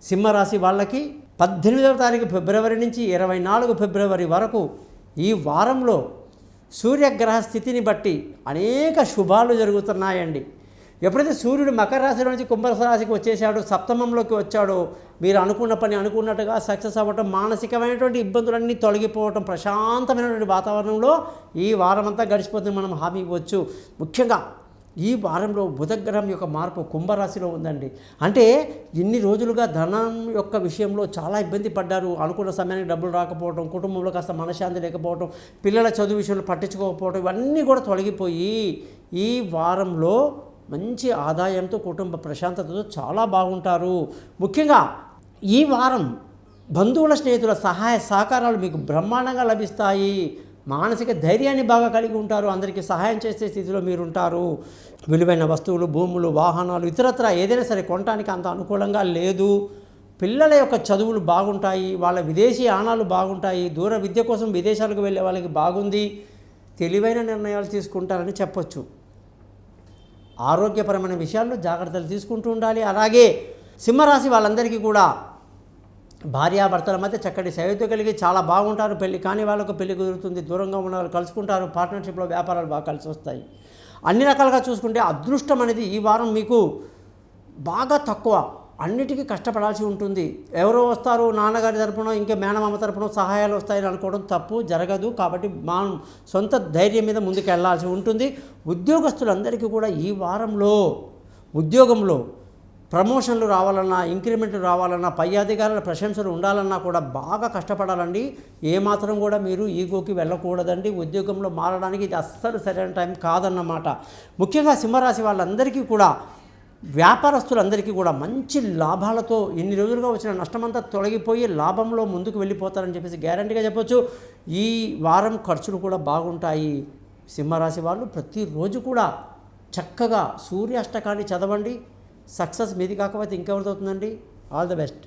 సింహరాశి వాళ్ళకి 18వ తారీఖు ఫిబ్రవరి నుంచి 24 ఫిబ్రవరి వరకు ఈ వారంలో సూర్యగ్రహ స్థితిని బట్టి అనేక శుభాలు జరుగుతున్నాయండి. ఎప్పుడైతే సూర్యుడు మకర రాశి నుంచి కుంభరాశికి వచ్చేసాడో, సప్తమంలోకి వచ్చాడో, మీరు అనుకున్న పని అనుకున్నట్టుగా సక్సెస్ అవ్వటం, మానసికమైనటువంటి ఇబ్బందులన్నీ తొలగిపోవటం, ప్రశాంతమైనటువంటి వాతావరణంలో ఈ వారమంతా గడిచిపోతుంది మనం హామీ ఇవ్వచ్చు. ముఖ్యంగా ఈ వారంలో బుధగ్రహం యొక్క మార్పు కుంభరాశిలో ఉందండి. అంటే ఇన్ని రోజులుగా ధనం యొక్క విషయంలో చాలా ఇబ్బంది పడ్డారు. అనుకున్న సమయానికి డబ్బులు రాకపోవడం, కుటుంబంలో కాస్త మనశ్శాంతి లేకపోవడం, పిల్లల చదువు విషయంలో పట్టించుకోకపోవడం, ఇవన్నీ కూడా తొలగిపోయి ఈ వారంలో మంచి ఆదాయంతో, కుటుంబ ప్రశాంతతతో చాలా బాగుంటారు. ముఖ్యంగా ఈ వారం బంధువుల, స్నేహితుల సహాయ సహకారాలు మీకు బ్రహ్మాండంగా లభిస్తాయి. మానసిక ధైర్యాన్ని బాగా కలిగి ఉంటారు. అందరికీ సహాయం చేసే స్థితిలో మీరు ఉంటారు. విలువైన వస్తువులు, భూములు, వాహనాలు, ఇతరత్ర ఏదైనా సరే కొనడానికి అంత అనుకూలంగా లేదు. పిల్లల యొక్క చదువులు బాగుంటాయి. వాళ్ళ విదేశీ యానాలు బాగుంటాయి. దూర విద్య కోసం విదేశాలకు వెళ్ళే వాళ్ళకి బాగుంది. తెలివైన నిర్ణయాలు తీసుకుంటారని చెప్పొచ్చు. ఆరోగ్యపరమైన విషయాల్లో జాగ్రత్తలు తీసుకుంటూ ఉండాలి. అలాగే సింహరాశి వాళ్ళందరికీ కూడా భార్యాభర్తల మధ్య చక్కటి సయోధ్య కలిగి చాలా బాగుంటారు. పెళ్లి కాని వాళ్ళకు పెళ్లి కుదురుతుంది. దూరంగా ఉన్న వాళ్ళు కలుసుకుంటారు. పార్ట్నర్షిప్లో వ్యాపారాలు బాగా కలిసి వస్తాయి. అన్ని రకాలుగా చూసుకుంటే అదృష్టం అనేది ఈ వారం మీకు బాగా తక్కువ. అన్నిటికీ కష్టపడాల్సి ఉంటుంది. ఎవరో వస్తారు, నాన్నగారి తరపున, ఇంకే మేనమామ తరపున సహాయాలు వస్తాయని అనుకోవడం తప్పు, జరగదు. కాబట్టి మనం సొంత ధైర్యం మీద ముందుకు వెళ్ళాల్సి ఉంటుంది. ఉద్యోగస్తులందరికీ కూడా ఈ వారంలో ఉద్యోగంలో ప్రమోషన్లు రావాలన్నా, ఇంక్రిమెంట్లు రావాలన్నా, పై అధికారుల ప్రశంసలు ఉండాలన్నా కూడా బాగా కష్టపడాలండి. ఏమాత్రం కూడా మీరు ఈగోకి వెళ్ళకూడదండి. ఉద్యోగంలో మారడానికి ఇది అస్సలు సరైన టైం కాదన్నమాట. ముఖ్యంగా సింహరాశి వాళ్ళందరికీ కూడా, వ్యాపారస్తులందరికీ కూడా మంచి లాభాలతో ఇన్ని రోజులుగా వచ్చిన నష్టమంతా తొలగిపోయి లాభంలో ముందుకు వెళ్ళిపోతారని చెప్పేసి గ్యారంటీగా చెప్పొచ్చు. ఈ వారం ఖర్చులు కూడా బాగుంటాయి. సింహరాశి వాళ్ళు ప్రతిరోజు కూడా చక్కగా సూర్యాష్టకాన్ని చదవండి. సక్సెస్ మీది కాకపోతే ఇంకెవరితో అవుతుందండి. All the best.